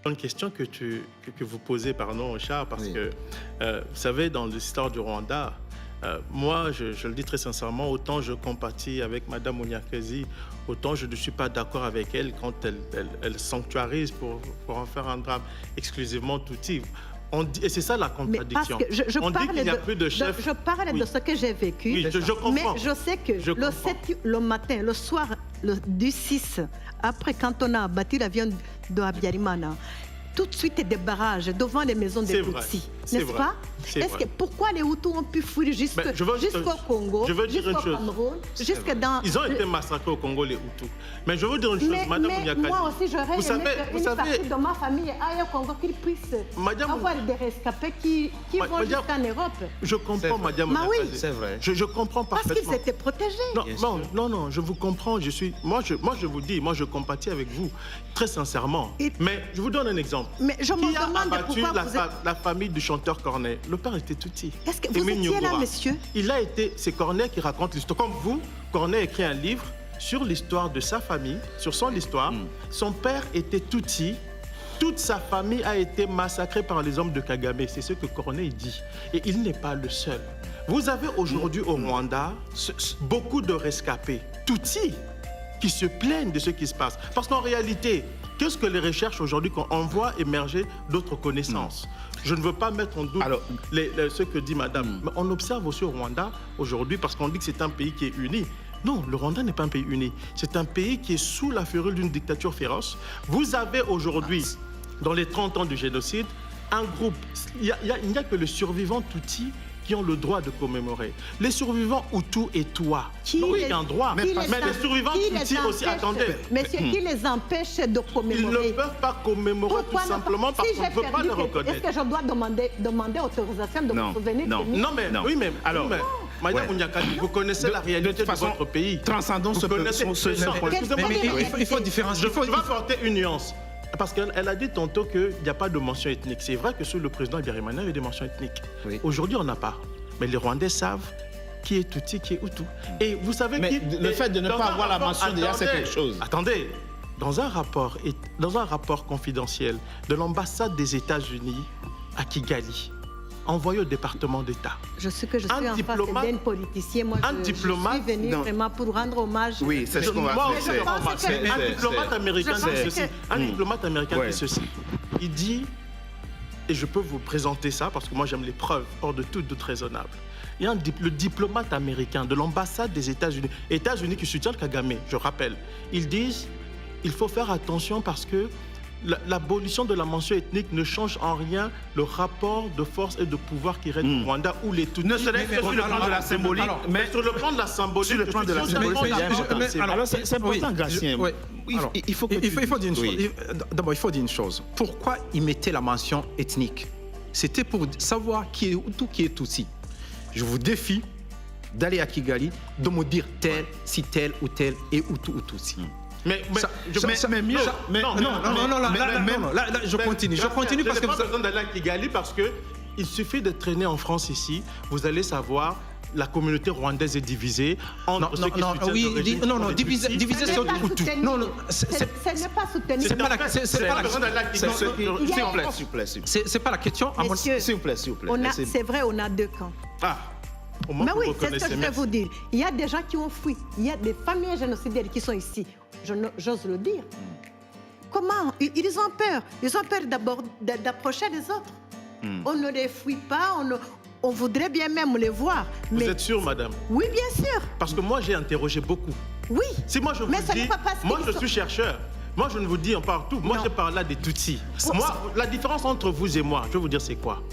Une question que vous posez, pardon, Charles, parce que, vous savez, dans l'histoire du Rwanda, moi, je le dis très sincèrement, autant je compatis avec Mme Munyakazi, autant je ne suis pas d'accord avec elle quand elle sanctuarise pour en faire un drame exclusivement Tutsi. Et c'est ça la contradiction. Mais parce que on dit qu'il n'y a plus de chef. Je parle de ce que j'ai vécu. Oui, je comprends. Mais je sais que le matin, le soir du 6, après quand on a abattu l'avion de Habyarimana, tout de suite des barrages devant les maisons des Tutsis, n'est-ce pas? Pourquoi les Hutus ont pu fuir jusqu'au Congo, jusqu'au Cameroun, jusque dans... Ils ont été massacrés au Congo, les Hutus. Mais je veux dire une chose, Madame Munyakazi. Moi aussi, j'aurais aimé qu'une partie de ma famille aille au Congo, qu'ils puissent avoir des rescapés qui vont jusqu'en Europe. Je comprends, Madame Munyakazi. C'est vrai. Je comprends parfaitement. Parce qu'ils étaient protégés. Non, je vous comprends. Moi, je vous dis, moi, je compatis avec vous, très sincèrement. Mais je vous donne un exemple. Mais je me demande pourquoi la famille du chanteur Corneille. Le père était Tutsi. Est-ce que vous étiez là, monsieur? Il a été... C'est Corneille qui raconte l'histoire. Comme vous, Corneille écrit un livre sur l'histoire de sa famille, sur son histoire. Son père était Tutsi. Toute sa famille a été massacrée par les hommes de Kagame. C'est ce que Corneille dit. Et il n'est pas le seul. Vous avez aujourd'hui au Rwanda beaucoup de rescapés Tutsi qui se plaignent de ce qui se passe. Parce qu'en réalité, qu'est-ce que les recherches aujourd'hui, quand on voit émerger d'autres connaissances? Je ne veux pas mettre en doute ce que dit madame. Mais on observe aussi au Rwanda aujourd'hui, parce qu'on dit que c'est un pays qui est uni. Non, le Rwanda n'est pas un pays uni. C'est un pays qui est sous la férule d'une dictature féroce. Vous avez aujourd'hui, dans les 30 ans du génocide, un groupe. Il n'y a que les survivants Tutsi qui ont le droit de commémorer. Les survivants Hutus et toi. Oui, il y a un droit. Mais les survivants Tutsi aussi, attendez. Monsieur, qui les empêche de commémorer? Ils ne peuvent pas commémorer tout simplement parce qu'on ne peut pas le reconnaître. Est-ce que je dois demander autorisation de me souvenir? Oui, mais alors, Madame Munyakazi, vous connaissez la réalité de votre pays. Transcendons ce il faut différencier. Je vais apporter une nuance. Parce qu'elle a dit tantôt qu'il n'y a pas de mention ethnique. C'est vrai que sous le président Habyarimana, il y avait des mentions ethniques. Aujourd'hui, on n'a pas. Mais les Rwandais savent qui est Tutsi, qui est Hutu. Et vous savez le fait de ne pas avoir la mention, déjà, c'est quelque chose. Attendez, dans un rapport confidentiel de l'ambassade des États-Unis à Kigali, envoyé au département d'État. Je sais que je suis en face d'un politicien. Moi, je suis venu vraiment pour rendre hommage. Oui, c'est ce qu'on va faire. Un diplomate américain dit ceci. Un diplomate américain dit ceci. Il dit, et je peux vous présenter ça parce que moi j'aime les preuves hors de toute doute raisonnable. Il y a le diplomate américain de l'ambassade des États-Unis qui soutient le Kagame, je rappelle. Ils disent, il faut faire attention parce que l'abolition de la mention ethnique ne change en rien le rapport de force et de pouvoir qui règne au Rwanda où les Tutsis... Ne serait-ce que sur le plan de la symbolique. Mais sur le plan de la symbolique... Sur le plan de la symbolique. Alors c'est important, Gatien. Il faut dire une chose. D'abord, il faut dire une chose. Pourquoi ils mettaient la mention ethnique? C'était pour savoir qui est Hutu, qui est Tutsi. Je vous défie d'aller à Kigali, de me dire tel, si tel ou tel est Hutu ou Tutsi. Là, je continue. Je continue parce que vous avez besoin d'aller à Kigali parce que il suffit de traîner en France ici, vous allez savoir. La communauté rwandaise est divisée entre ceux qui soutiennent le régime. Non, divisée sur le Hutu. Non, ce n'est pas soutenu. C'est pas la question. C'est pas la question. S'il vous plaît. C'est vrai, on a deux camps. Mais oui, c'est ce que je vais vous dire. Il y a des gens qui ont fui. Il y a des familles génocidaires qui sont ici. J'ose le dire. Comment? Ils ont peur. Ils ont peur d'abord d'approcher les autres. On ne les fuit pas, on voudrait bien même les voir. Vous êtes sûre, madame? Oui, bien sûr. Parce que moi, j'ai interrogé beaucoup. Oui. Si moi, je vous dis, moi, je suis chercheur. Moi, je ne vous dis en partout. Moi, je parle là des Tutsis. Moi, la différence entre vous et moi, je vais vous dire c'est quoi?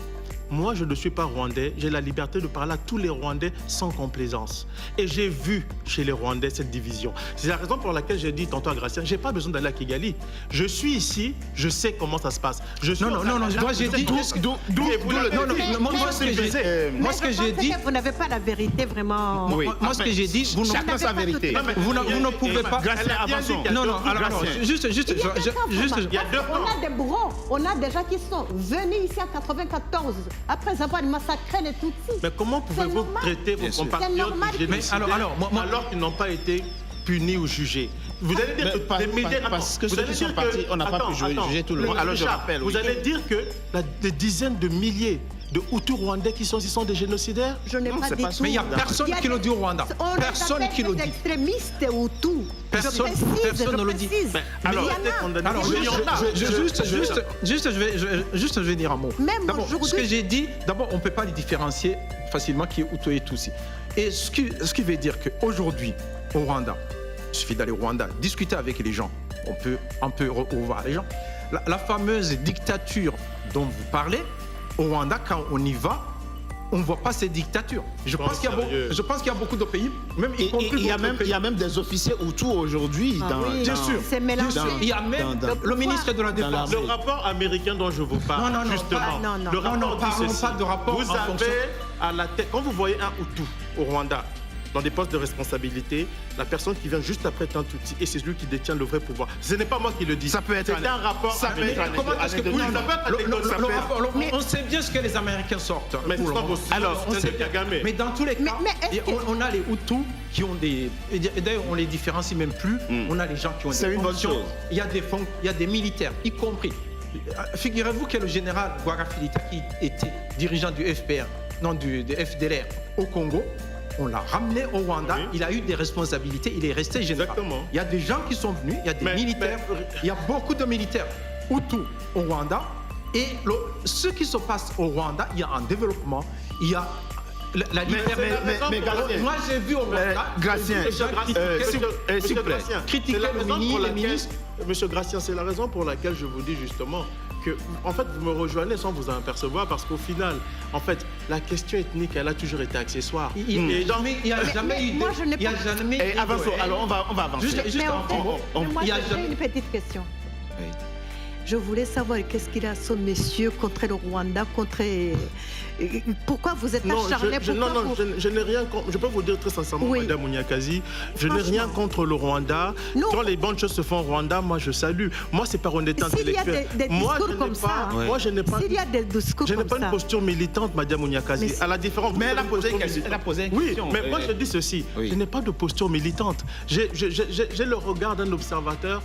Moi, je ne suis pas rwandais. J'ai la liberté de parler à tous les Rwandais sans complaisance. Et j'ai vu chez les Rwandais cette division. C'est la raison pour laquelle j'ai dit tantôt à Gracien, je n'ai pas besoin d'aller à Kigali. Je suis ici, je sais comment ça se passe. Moi, j'ai dit... Moi, ce que j'ai dit... Vous n'avez pas la vérité, vraiment. Moi, ce que j'ai dit... Chacun sa vérité. Vous ne pouvez pas... Alors, juste... On a des bourreaux. On a des gens qui sont venus ici en 94. Après avoir massacré les Tutsis. Mais comment pouvez-vous traiter vos compatriotes alors qu'ils n'ont pas été punis ou jugés. Vous allez dire que les médias... Parce que ceux qui sont partis, on n'a pas pu juger tout le monde. Alors je rappelle, vous allez dire que des dizaines de milliers de Hutus rwandais qui sont ici sont des génocidaires? Je n'ai pas dit tout. Mais il n'y a personne qui le dit au Rwanda. Personne qui le dit. Extrémistes Hutus. Personne ne le dit. Alors, je vais dire un mot. D'abord, ce que j'ai dit, d'abord, on ne peut pas les différencier facilement qui est Hutu et Tutsi. Et ce qui veut dire qu'aujourd'hui, au Rwanda, il suffit d'aller au Rwanda, discuter avec les gens. On peut revoir les gens. La fameuse dictature dont vous parlez, au Rwanda, quand on y va, on ne voit pas ces dictatures. Je pense qu'il y a beaucoup de pays, même y compris il y a même des officiers Hutus aujourd'hui. Bien sûr. C'est mélangé. Il y a même le ministre de la Défense. Le rapport américain dont je vous parle, justement. Le rapport dit ceci. Pas de rapport. Vous avez à la tête, quand vous voyez un Hutu au Rwanda, dans des postes de responsabilité, la personne qui vient juste après est un Tutsi et c'est lui qui détient le vrai pouvoir. Ce n'est pas moi qui le dis. Ça peut être un rapport. Comment est-ce que on sait bien ce que les Américains sortent. Alors, mais dans tous les cas, on a les Hutus qui ont des. D'ailleurs, on les différencie même plus. On a les gens qui ont des fonctions. Il y a des militaires, y compris. Figurez-vous que le général Guarafilita, qui était dirigeant du FPR, non du FDLR au Congo, on l'a ramené au Rwanda, il a eu des responsabilités, il est resté général. Exactement. Il y a des gens qui sont venus, il y a des militaires, il y a beaucoup de militaires Hutus au Rwanda. Et ce qui se passe au Rwanda, il y a un développement, il y a la liberté. Moi j'ai vu au Rwanda, critiquer le ministre. Monsieur Gratien, c'est la raison pour laquelle je vous dis justement que, en fait, vous me rejoignez sans vous en apercevoir parce qu'au final, en fait, la question ethnique, elle a toujours été accessoire. Il n'y a jamais eu. Moi, je n'ai pas. Avançons. Alors, on va avancer. Moi, j'ai une petite question. Oui. Je voulais savoir qu'est-ce qu'il a ce monsieur contre le Rwanda, contre... Pourquoi vous êtes acharné? Je n'ai rien contre... Je peux vous dire très sincèrement, Madame Munyakazi, je n'ai rien contre le Rwanda. Quand les bonnes choses se font au Rwanda, moi je salue. Moi, c'est par honnêteté intellectuelle. Moi, je n'ai pas... S'il y a des discours je n'ai pas une posture militante, Madame Munyakazi. À la différence... Mais elle a posé une question. Oui, mais moi je dis ceci. Je n'ai pas de posture militante. J'ai le regard d'un observateur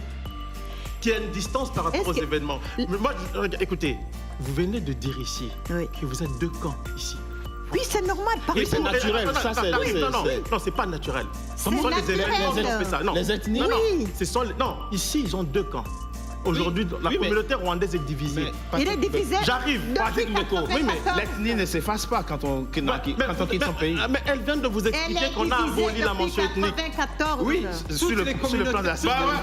qui a une distance par rapport aux événements. Mais moi, écoutez, vous venez de dire ici que vous êtes deux camps ici. Oui, c'est normal. Oui, c'est naturel. Non, c'est pas naturel. Ce sont les ethnies. Non, ici, ils ont deux camps. Aujourd'hui, la communauté rwandaise est divisée. Il est divisé. J'arrive. Oui, mais l'ethnie ne s'efface pas quand on quitte son pays. Mais elle vient de vous expliquer qu'on a aboli la mention ethnique. Oui, sur le plan de la symbolique.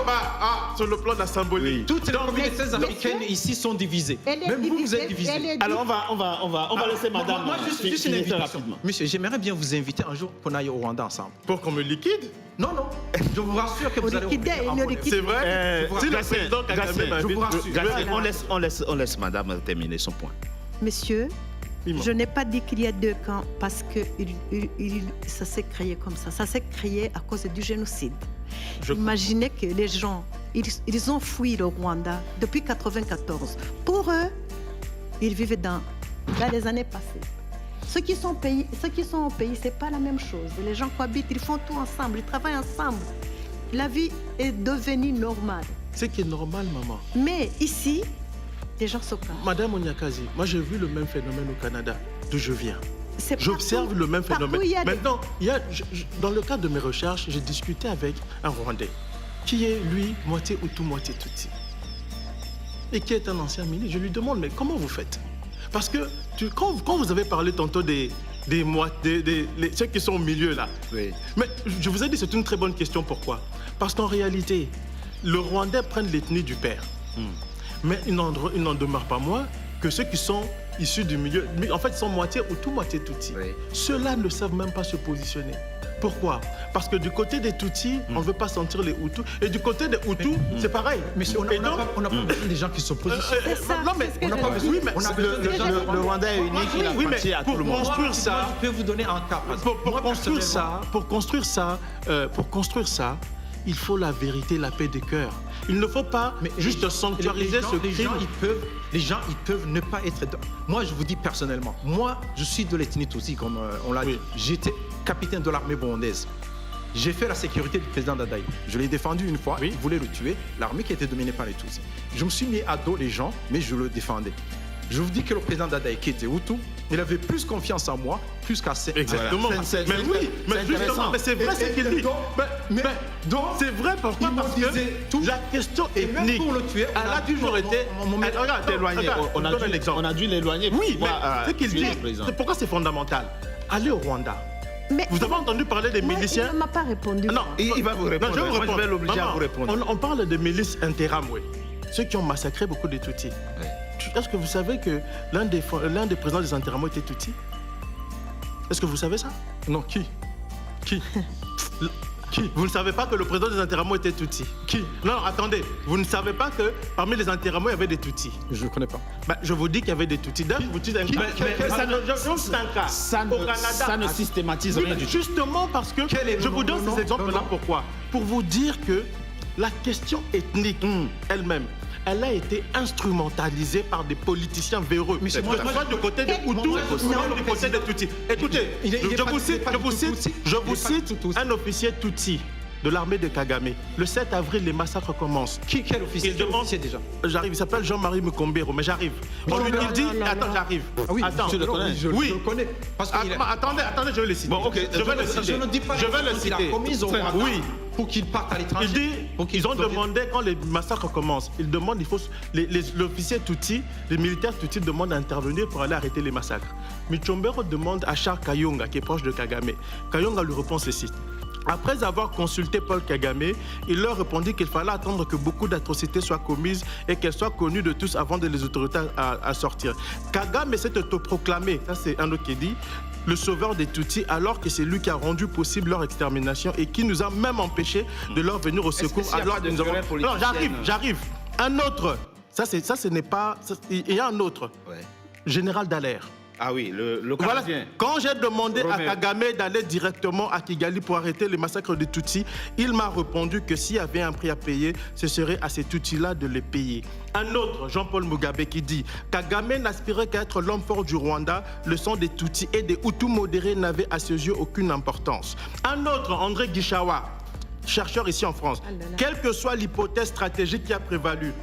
Sur le plan de la symbolique. Toutes les communautés africaines ici sont divisées. Même vous êtes divisés. Alors on va laisser madame. Moi, juste une invitation. Monsieur, j'aimerais bien vous inviter un jour qu'on aille au Rwanda ensemble. Pour qu'on me liquide? Non. Je vous rassure que vous allez c'est vrai. Si le président je vous rassure. On laisse madame terminer son point. Monsieur, je n'ai pas dit qu'il y a deux camps parce que ça s'est créé comme ça. Ça s'est créé à cause du génocide. Imaginez que les gens, ils ont fui le Rwanda depuis 1994. Pour eux, ils vivaient dans les années passées. Ceux qui sont au pays, c'est pas la même chose. Les gens cohabitent, ils font tout ensemble, ils travaillent ensemble. La vie est devenue normale. C'est qui est normal, maman. Mais ici, les gens se plaignent. Madame Munyakazi, moi j'ai vu le même phénomène au Canada, d'où je viens. J'observe le même phénomène. Maintenant, dans le cadre de mes recherches, j'ai discuté avec un Rwandais qui est, lui, moitié Hutu, moitié Tutsi. Et qui est un ancien ministre. Je lui demande, mais comment vous faites? Parce que quand vous avez parlé tantôt ceux qui sont au milieu là, mais je vous ai dit c'est une très bonne question. Pourquoi? Parce qu'en réalité, le Rwandais prennent l'ethnie du père. Mais il n'en demeure pas moins que ceux qui sont issus du milieu, en fait, ils sont moitié Hutu, moitié Tutsi. Ceux-là ne savent même pas se positionner. Pourquoi? Parce que du côté des Tutsis, on ne veut pas sentir les Hutus. Et du côté des Hutus, c'est pareil. Mais on n'a pas besoin des gens qui sont positionnés. Non, mais on n'a pas besoin. Le Rwanda est unique, il appartient à tout le monde. Pour construire ça, je peux vous donner un cas. Pour construire ça, il faut la vérité, la paix des cœurs. Il ne faut pas juste sanctuariser ce crime. Les gens, ils peuvent ne pas être... Moi, je vous dis personnellement, moi, je suis de l'ethnie Tutsi, comme on l'a dit. J'étais capitaine de l'armée burundaise. J'ai fait la sécurité du président Dadaï. Je l'ai défendu une fois, il voulait le tuer, l'armée qui était dominée par les Tutsis. Je me suis mis à dos les gens, mais je le défendais. Je vous dis que le président Dadaï, qui était Hutu, il avait plus confiance en moi, plus qu'à ses... Exactement. Voilà. Mais oui, mais justement, mais c'est vrai ce qu'il dit. Donc, c'est vrai pourquoi? Parce que la question ethnique, pour le tuer, elle a toujours été... Regarde, on a dû l'éloigner. Oui, mais ce qu'il dit, c'est pourquoi c'est fondamental. Allez au Rwanda. Mais vous avez entendu parler des miliciens? Il ne m'a pas répondu. Non, il va vous répondre. Non, je vais l'obliger à vous répondre. On parle des milices Interamwe, ceux qui ont massacré beaucoup de Tutsis. Est-ce que vous savez que l'un des présidents des Interamwe était Tutsi? Est-ce que vous savez ça? Non, qui? Vous ne savez pas que le président des Interamwe était Tutsi? Qui? Non, attendez. Vous ne savez pas que parmi les Interamwe, il y avait des Tutsis? Je ne connais pas. Je vous dis qu'il y avait des Tutsis. Ça ne systématise rien du tout. Justement parce que je vous donne ces exemples-là. Pourquoi? Pour vous dire que la question ethnique elle-même, elle a été instrumentalisée par des politiciens véreux. Mais c'est moi du côté des Hutus ou du côté des Tutsis. Écoutez, je vous cite un officier Tutsi de l'armée de Kagame. Le 7 avril, les massacres commencent. Quel officier? Il demande déjà. J'arrive, il s'appelle Jean-Marie Mukombero, mais j'arrive. Il dit, attends, j'arrive. Oui, attends, je le connais. Je le connais. Attendez, je vais le citer. Bon, ok, je vais le citer. Je ne dis pas je vais le citer. Oui. Pour qu'ils partent à l'étranger. Il dit, ils ont demandé, quand les massacres commencent, ils demandent, l'officier Tutsi, les militaires Tutsi demandent d'intervenir pour aller arrêter les massacres. Mukombero demande à Charles Kayonga, qui est proche de Kagame. Kayonga lui répond ceci. Après avoir consulté Paul Kagame, il leur répondit qu'il fallait attendre que beaucoup d'atrocités soient commises et qu'elles soient connues de tous avant de les autoriser à sortir. Kagame s'est autoproclamé, ça c'est un autre qui dit, le sauveur des Tutsis, alors que c'est lui qui a rendu possible leur extermination et qui nous a même empêché de leur venir au secours. Alors nous avons... Non, j'arrive. Un autre, ça ce n'est pas... Il y a un autre, Général Dallaire. Ah oui, le voilà. Quand j'ai demandé à Kagame d'aller directement à Kigali pour arrêter les massacres des Tutsis, il m'a répondu que s'il y avait un prix à payer, ce serait à ces Tutsis-là de les payer. Un autre, Jean-Paul Mugabe, qui dit « Kagame n'aspirait qu'à être l'homme fort du Rwanda, le sang des Tutsis et des Hutus modérés n'avait à ses yeux aucune importance. » Un autre, André Guichawa, chercheur ici en France, quelle que soit l'hypothèse stratégique qui a prévalu,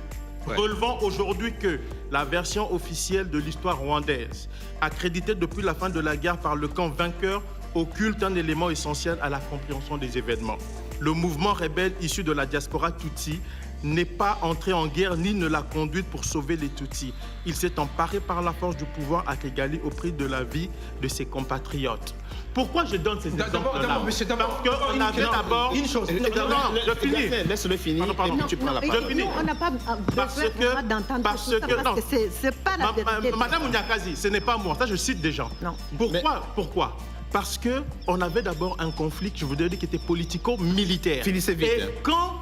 relevant aujourd'hui que la version officielle de l'histoire rwandaise, accréditée depuis la fin de la guerre par le camp vainqueur, occulte un élément essentiel à la compréhension des événements. Le mouvement rebelle issu de la diaspora Tutsi n'est pas entré en guerre ni ne l'a conduite pour sauver les Tutsis. Il s'est emparé par la force du pouvoir à Kigali au prix de la vie de ses compatriotes. Pourquoi je donne ces exemples-là? Parce qu'on avait d'abord... Une chose. Non, je finis. Laisse-le finir. Tu prends la parole. Je finis. On n'a pas besoin d'entendre tout ça parce que c'est pas la vérité. Madame Munyakazi, ce n'est pas moi. Ça, je cite des gens. Non. Pourquoi? Parce qu'on avait d'abord un conflit, je voudrais dire, qui était politico-militaire. Finissez vite. Et quand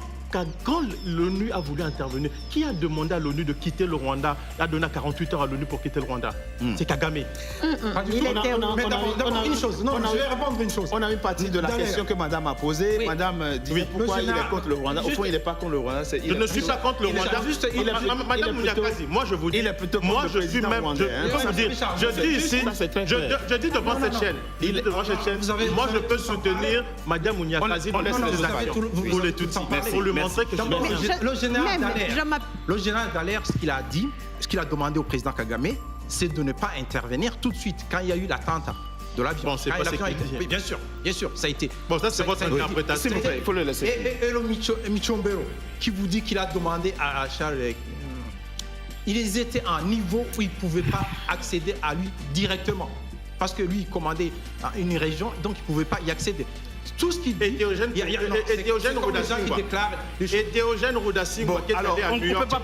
l'ONU a voulu intervenir, qui a demandé à l'ONU de quitter le Rwanda, a donné 48 heures à l'ONU pour quitter le Rwanda? C'est Kagame. Une chose, je vais répondre une chose. On a une partie de la question que madame a posée. Oui. Madame dit pourquoi il est contre le Rwanda. Au fond, il n'est pas contre le Rwanda. Je ne suis pas contre le Rwanda. Madame Munyakazi, moi je vous dis, moi je suis même, je dis ici, je dis devant cette chaîne, moi je peux soutenir Madame Munyakazi dans ses actions pour les Tutsis, pour lui montrer que le général Dallaire, ce qu'il a dit, ce qu'il a demandé au président Kagame, c'est de ne pas intervenir tout de suite quand il y a eu l'attentat de l'avion. Bon, c'est pas oui, bien sûr, ça a été. Bon, ça c'est votre interprétation. Il faut le laisser. Et le Mukombero, qui vous dit qu'il a demandé à Charles... Ils étaient à un niveau où ils ne pouvaient pas accéder à lui directement. Parce que lui, il commandait une région, donc il ne pouvait pas y accéder. Tout ce qui dit... Théogène Rudasingwa, qui est allé à New York. On ne peut pas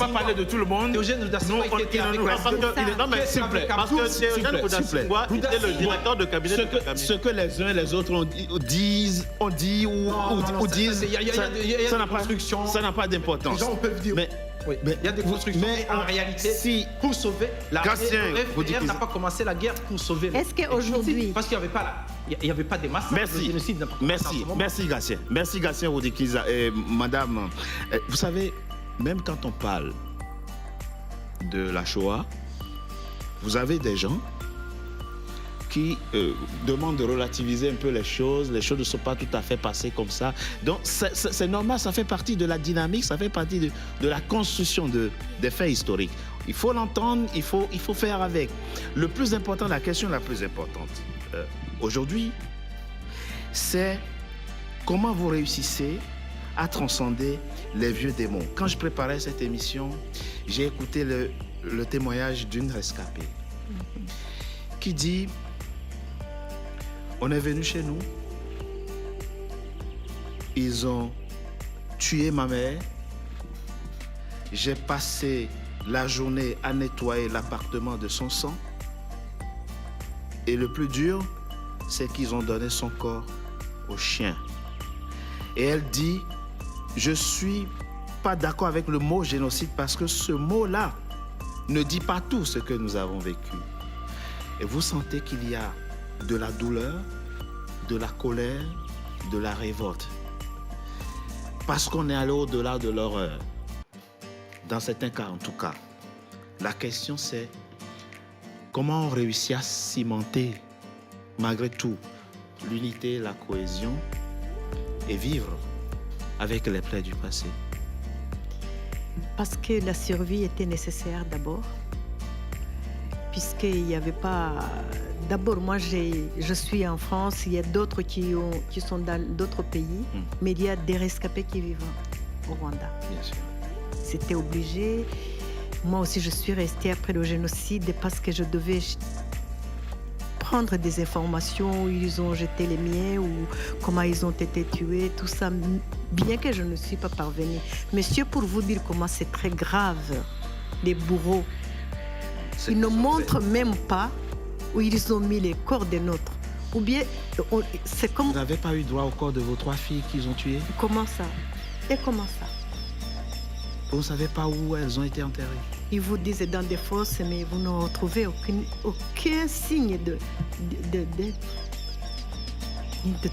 parler de tout le monde. Théogène Rudasingwa, qui était avec non, mais s'il vous plaît. Parce que Théogène Rudasingwa était le directeur de cabinet de Kagame. Ce que les uns et les autres disent, ça n'a pas d'importance. Les gens peuvent dire... Oui, mais il y a des constructions, mais en réalité, pour sauver la RFR n'a pas commencé la guerre pour sauver les... Est-ce qu'aujourd'hui... Parce qu'il n'y avait pas des massacres. Merci Gatien. Merci Gatien Rudikiza. Madame, vous savez, même quand on parle de la Shoah, vous avez des gens qui demande de relativiser un peu les choses ne sont pas tout à fait passées comme ça. Donc c'est normal, ça fait partie de la dynamique, ça fait partie de la construction des faits historiques. Il faut l'entendre, il faut faire avec. Le plus important, la question la plus importante aujourd'hui, c'est comment vous réussissez à transcender les vieux démons. Quand je préparais cette émission, j'ai écouté le témoignage d'une rescapée qui dit: on est venu chez nous, ils ont tué ma mère, j'ai passé la journée à nettoyer l'appartement de son sang et le plus dur, c'est qu'ils ont donné son corps au chien. Et elle dit: je suis pas d'accord avec le mot génocide parce que ce mot-là ne dit pas tout ce que nous avons vécu. Et vous sentez qu'il y a de la douleur, de la colère, de la révolte. Parce qu'on est allé au-delà de l'horreur. Dans certains cas, en tout cas. La question, c'est comment on réussit à cimenter, malgré tout, l'unité, la cohésion et vivre avec les plaies du passé. Parce que la survie était nécessaire d'abord. Puisqu'il n'y avait pas... D'abord, moi, je suis en France, il y a d'autres qui sont dans d'autres pays, mais il y a des rescapés qui vivent au Rwanda. Bien sûr. C'était obligé. Moi aussi, je suis restée après le génocide parce que je devais prendre des informations où ils ont jeté les miens ou comment ils ont été tués, tout ça, bien que je ne suis pas parvenue. Monsieur, pour vous dire comment c'est très grave, les bourreaux, ils ne montrent même pas où ils ont mis les corps des nôtres. Ou bien, c'est comme... Vous n'avez pas eu droit au corps de vos 3 filles qu'ils ont tuées? Comment ça? Et comment ça? Vous ne savez pas où elles ont été enterrées? Ils vous disent dans des fosses, mais vous ne retrouvez aucun signe de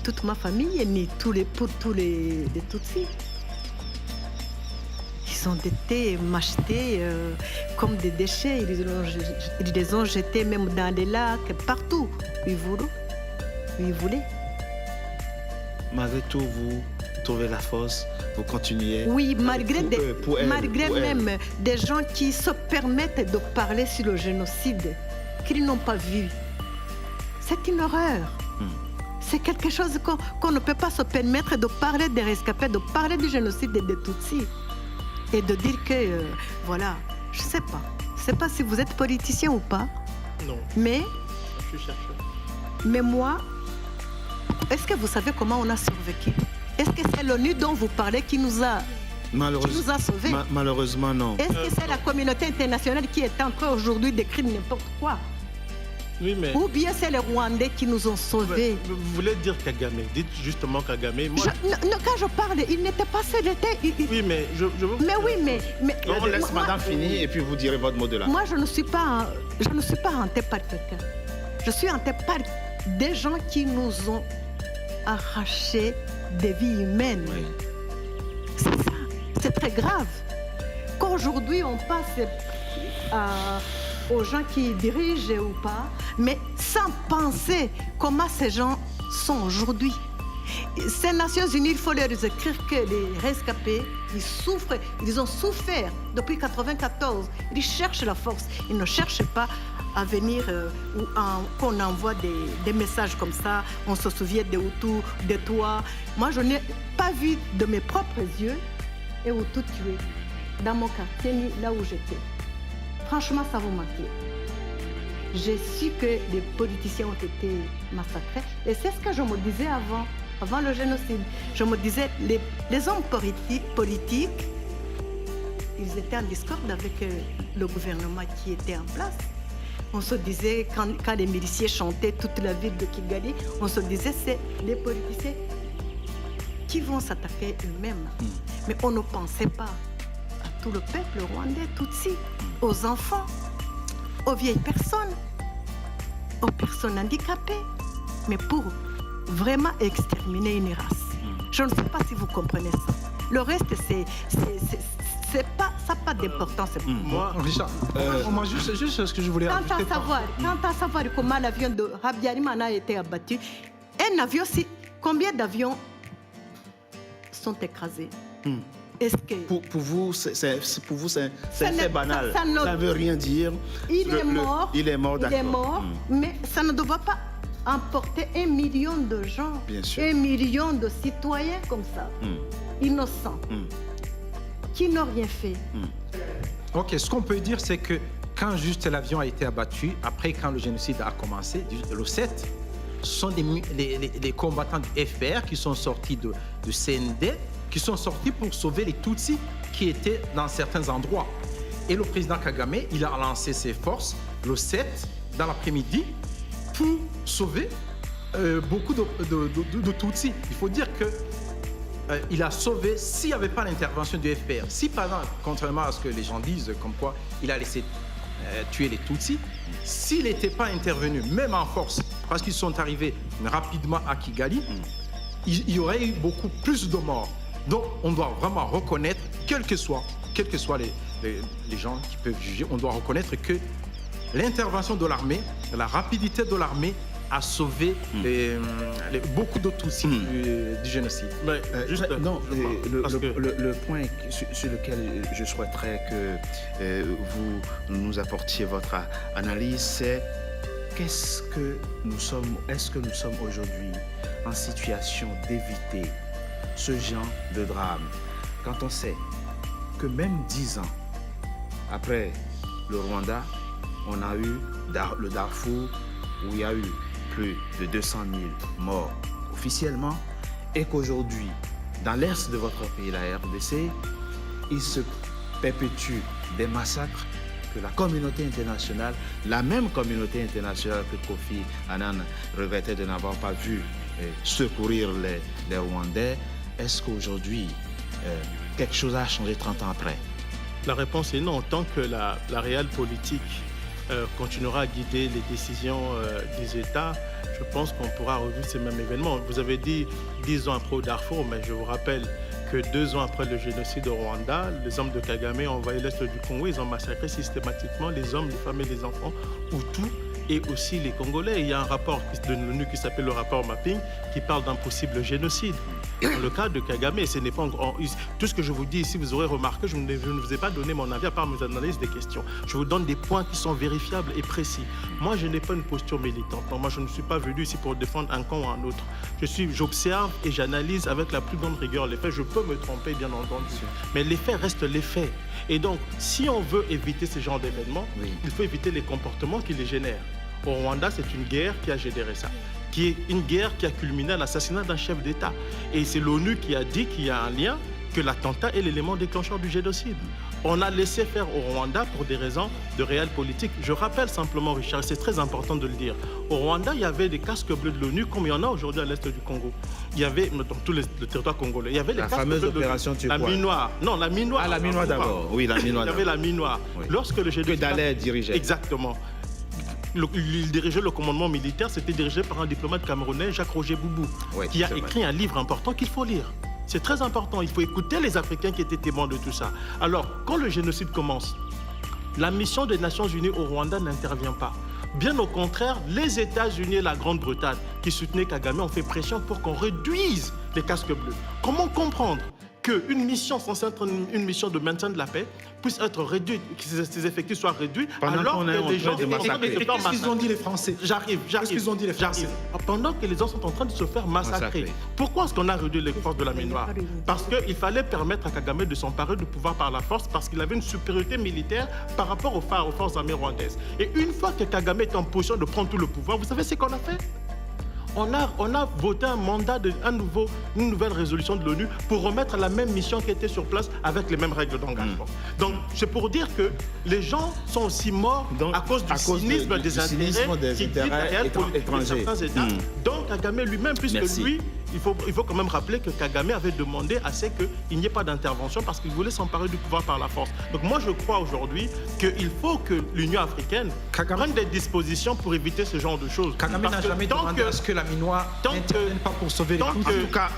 toute ma famille, ni pour tous les Tutsis. Ils ont été machetés comme des déchets. Ils les ont jetés même dans les lacs, partout. Ils voulaient. Malgré tout, vous trouvez la force, vous continuez. Oui, malgré même des gens qui se permettent de parler sur le génocide qu'ils n'ont pas vu. C'est une horreur. C'est quelque chose qu'on ne peut pas se permettre de parler des rescapés, de parler du génocide des Tutsis. Et de dire que, voilà, je ne sais pas. Je ne sais pas si vous êtes politicien ou pas. Non. Mais... Je suis chercheur. Mais moi, est-ce que vous savez comment on a survécu? Est-ce que c'est l'ONU dont vous parlez qui nous a sauvés? Malheureusement, non. Est-ce que c'est la communauté internationale qui est en train aujourd'hui d'écrire n'importe quoi? Oui, mais... Ou bien c'est les Rwandais qui nous ont sauvés? Vous voulez dire Kagame? Dites justement Kagame. Moi... Quand je parle, il n'était pas seul. Oui, mais je veux... Mais oui, mais... On laisse madame finir et puis vous direz votre mot de là. Moi, je ne suis pas hantée par quelqu'un. Je suis hantée par des gens qui nous ont arraché des vies humaines. Oui. C'est ça, c'est très grave. Qu'aujourd'hui on passe aux gens qui dirigent ou pas, mais sans penser comment ces gens sont aujourd'hui. Ces Nations Unies, il faut leur écrire que les rescapés, ils souffrent, ils ont souffert depuis 1994. Ils cherchent la force, ils ne cherchent pas à venir qu'on envoie des messages comme ça. On se souvient des Hutus, de toi. Moi, je n'ai pas vu de mes propres yeux et Hutus tués dans mon quartier, ni là où j'étais. Franchement, ça vous manquait. J'ai su que les politiciens ont été massacrés. Et c'est ce que je me disais avant le génocide. Je me disais, les hommes politiques, ils étaient en discorde avec le gouvernement qui était en place. On se disait, quand les miliciens chantaient toute la ville de Kigali, on se disait, c'est les politiciens qui vont s'attaquer eux-mêmes. Mais on ne pensait pas à tout le peuple rwandais, Tutsi, aux enfants, aux vieilles personnes, aux personnes handicapées, mais pour vraiment exterminer une race. Je ne sais pas si vous comprenez ça. Le reste, ça n'a pas d'importance. Moi, Richard, moi, juste ce que je voulais ajouter. Quant à savoir comment l'avion de Habyarimana a été abattu, un avion, combien d'avions sont écrasés? Est-ce que... Pour vous, c'est banal. Ça ne veut rien dire. Il est mort. Il est mort, d'accord. Il est mort, mais ça ne doit pas emporter 1 million de gens. Bien sûr. 1 million de citoyens comme ça, innocents, qui n'ont rien fait. Ok, ce qu'on peut dire, c'est que quand juste l'avion a été abattu, après quand le génocide a commencé, le 7, ce sont les combattants du FPR qui sont sortis de CND, qui sont sortis pour sauver les Tutsis qui étaient dans certains endroits. Et le président Kagame, il a lancé ses forces le 7, dans l'après-midi, pour sauver beaucoup de Tutsis. Il faut dire que il a sauvé s'il n'y avait pas l'intervention du FPR. Si, par exemple, contrairement à ce que les gens disent, comme quoi il a laissé tuer les Tutsis, s'il n'était pas intervenu, même en force, parce qu'ils sont arrivés rapidement à Kigali, il y aurait eu beaucoup plus de morts. Donc, on doit vraiment reconnaître, quels que soient les gens qui peuvent juger, on doit reconnaître que l'intervention de l'armée, la rapidité de l'armée a sauvé beaucoup de Tutsis du génocide. Mais, le point sur lequel je souhaiterais que vous nous apportiez votre analyse, c'est est-ce que nous sommes aujourd'hui en situation d'éviter ce genre de drame, quand on sait que même 10 ans après le Rwanda, on a eu le Darfour où il y a eu plus de 200 000 morts officiellement, et qu'aujourd'hui, dans l'est de votre pays, la RDC, il se perpétue des massacres que la communauté internationale, la même communauté internationale que Kofi Annan regrettait de n'avoir pas vu secourir les Rwandais. Est-ce qu'aujourd'hui, quelque chose a changé 30 ans après? La réponse est non. Tant que la réelle politique continuera à guider les décisions des États, je pense qu'on pourra revivre ces mêmes événements. Vous avez dit 10 ans après au Darfour, mais je vous rappelle que 2 ans après le génocide au Rwanda, les hommes de Kagame ont envahi l'est du Congo. Ils ont massacré systématiquement les hommes, les femmes et les enfants, Hutus et aussi les Congolais. Il y a un rapport de l'ONU qui s'appelle le rapport Mapping qui parle d'un possible génocide. Dans le cas de Kagame, ce n'est pas tout ce que je vous dis ici, vous aurez remarqué, je ne vous ai pas donné mon avis à part mes analyses des questions. Je vous donne des points qui sont vérifiables et précis. Moi, je n'ai pas une posture militante. Moi, je ne suis pas venu ici pour défendre un camp ou un autre. J'observe et j'analyse avec la plus grande rigueur les faits. Je peux me tromper, bien entendu, mais les faits restent les faits. Et donc, si on veut éviter ce genre d'événements, il faut éviter les comportements qui les génèrent. Au Rwanda, c'est une guerre qui a généré ça, qui est une guerre qui a culminé à l'assassinat d'un chef d'État. Et c'est l'ONU qui a dit qu'il y a un lien, que l'attentat est l'élément déclencheur du génocide. On a laissé faire au Rwanda pour des raisons de réelle politique. Je rappelle simplement, Richard, c'est très important de le dire. Au Rwanda, il y avait des casques bleus de l'ONU, comme il y en a aujourd'hui à l'est du Congo. Il y avait, dans tout le territoire congolais, il y avait les casques bleus de l'ONU. La fameuse opération La Minoire. Non, la Minoire. Ah, la Minoire d'abord. Oui, la Minoire. Il y avait la Minoire. Oui. Lorsque le génocide... Que Dallaire dirigeait. Exactement. Il dirigeait le commandement militaire, c'était dirigé par un diplomate camerounais, Jacques-Roger Boubou, qui a écrit un livre important qu'il faut lire. C'est très important, il faut écouter les Africains qui étaient témoins de tout ça. Alors, quand le génocide commence, la mission des Nations Unies au Rwanda n'intervient pas. Bien au contraire, les États-Unis et la Grande-Bretagne qui soutenaient Kagame ont fait pression pour qu'on réduise les casques bleus. Comment comprendre qu'une mission censée être une mission de maintien de la paix puisse être réduite, que ses effectifs soient réduits, alors que les gens sont en train de se faire massacrer. Qu'est-ce qu'ils ont dit les Français? Qu'est-ce qu'ils ont dit les Français? Pendant que les gens sont en train de se faire massacrer. Pourquoi est-ce qu'on a réduit les forces de la Minoire? Parce qu'il fallait permettre à Kagame de s'emparer du pouvoir par la force, parce qu'il avait une supériorité militaire par rapport aux forces armées rwandaises. Et une fois que Kagame est en position de prendre tout le pouvoir, vous savez ce qu'on a fait? On a voté un mandat, une nouvelle résolution de l'ONU pour remettre la même mission qui était sur place avec les mêmes règles d'engagement. Donc, c'est pour dire que les gens sont aussi morts à cause du cynisme des intérêts étrangers. Donc, Kagame lui-même, puisque lui, il faut quand même rappeler que Kagame avait demandé à ce qu'il n'y ait pas d'intervention parce qu'il voulait s'emparer du pouvoir par la force. Donc moi, je crois aujourd'hui qu'il faut que l'Union africaine prenne des dispositions pour éviter ce genre de choses. Kagame n'a jamais demandé à ce que la MINUSMA n'intervienne pas pour sauver les gens. En tout cas,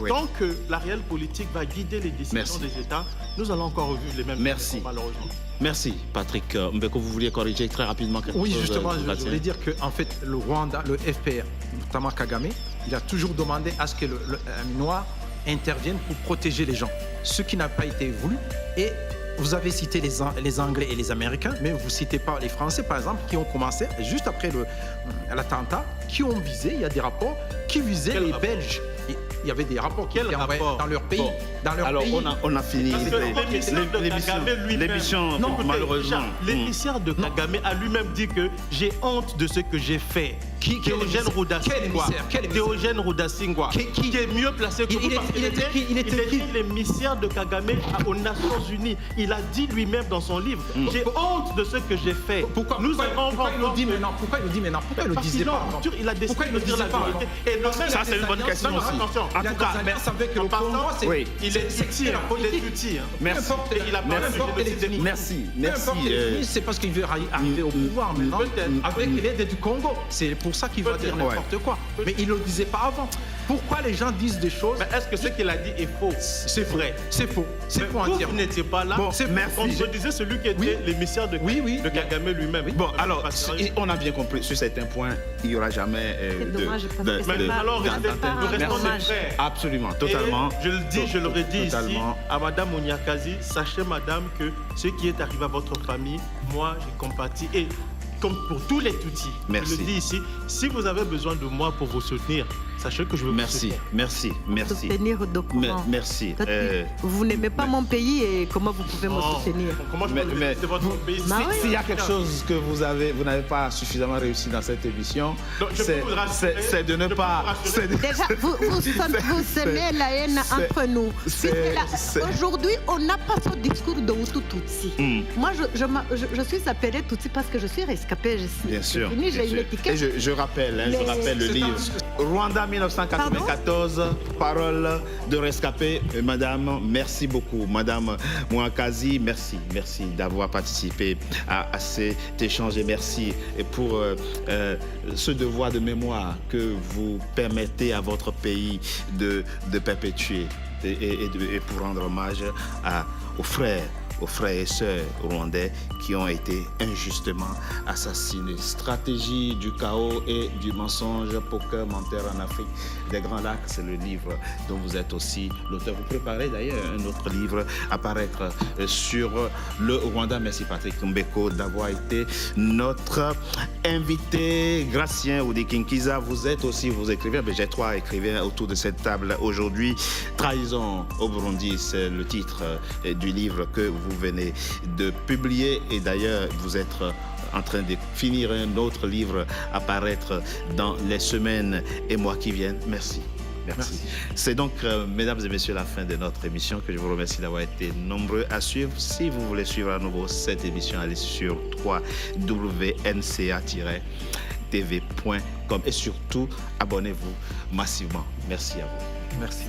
tant que la réelle politique va guider les décisions des États, nous allons encore revivre les mêmes choses, malheureusement. Merci, Patrick Mbeko. Vous vouliez corriger très rapidement quelque chose? Oui, justement, je voulais dire qu'en fait, le Rwanda, le FPR, notamment Kagame, il a toujours demandé à ce que la MINUSMA intervienne pour protéger les gens, ce qui n'a pas été voulu. Et vous avez cité les Anglais et les Américains, mais vous ne citez pas les Français, par exemple, qui ont commencé, juste après l'attentat, qui ont visé, il y a des rapports, qui visaient les Belges. Il y avait des rapports qui étaient envoyés dans leur pays. Alors, on a fini l'émission, malheureusement. L'émissaire de Kagame a lui-même dit que j'ai honte de ce que j'ai fait. Théogène Rudasingwa, qui est mieux placé que vous. Il était l'émissaire de Kagame aux Nations Unies. Il a dit lui-même dans son livre, j'ai honte de ce que j'ai fait. Pourquoi il le dit maintenant? Pourquoi il le dit maintenant? Pourquoi il ne le disait pas avant? Il a décidé de dire la vérité. Ça, c'est une bonne question aussi. En tout cas, avec le Congo, il est outil. Merci. C'est parce qu'il veut arriver au pouvoir maintenant avec l'aide du Congo. C'est pour ça qu'il va dire n'importe quoi. Mais il ne le disait pas avant. Pourquoi les gens disent des choses? Mais est-ce que ce qu'il a dit est faux? C'est vrai. C'est faux. C'est faux en dire. Vous n'étiez pas là. Merci. Comme je disais, celui qui était l'émissaire de Kagame lui-même. Bon, alors, on a bien compris. Sur certains points, il n'y aura jamais alors, nous restons des frères. Absolument, totalement. Et je le dis, je le redis ici à Madame Onyakazi, sachez Madame que ce qui est arrivé à votre famille, moi, j'ai compati. Et comme pour tous les Tutsis, je le dis ici, si vous avez besoin de moi pour vous soutenir, sachez que je veux vous soutenir. Merci. Soutenir de comment? Merci. Vous n'aimez pas mon pays et comment vous pouvez me soutenir? Comment je peux soutenir votre pays? S'il y a quelque chose que vous n'avez pas suffisamment réussi dans cette émission, c'est de ne pas... Déjà, vous semez la haine entre nous. Aujourd'hui, on n'a pas ce discours de Hutu Tutsi. Moi, je suis appelée Tutsi parce que je suis rescapée. Bien sûr. Et je rappelle le livre Rwanda 1994, Paroles de rescapé. Madame, merci beaucoup. Madame Mouakazi, merci d'avoir participé à cet échange et merci pour ce devoir de mémoire que vous permettez à votre pays de perpétuer et pour rendre hommage aux frères et sœurs rwandais qui ont été injustement assassinés. Stratégie du chaos et du mensonge, poker menteur en Afrique des Grands Lacs, c'est le livre dont vous êtes aussi l'auteur. Vous préparez d'ailleurs un autre livre à paraître sur le Rwanda. Merci Patrick Mbeko d'avoir été notre invité. Gracien Oudikinkiza, vous êtes aussi, vous écrivez, j'ai 3 écrivains autour de cette table aujourd'hui. Trahison au Burundi, c'est le titre du livre que vous venez de publier et d'ailleurs vous êtes en train de finir un autre livre à paraître dans les semaines et mois qui viennent. Merci. C'est donc, mesdames et messieurs, la fin de notre émission, que je vous remercie d'avoir été nombreux à suivre. Si vous voulez suivre à nouveau cette émission, allez sur www.nca-tv.com et surtout, abonnez-vous massivement. Merci à vous. Merci.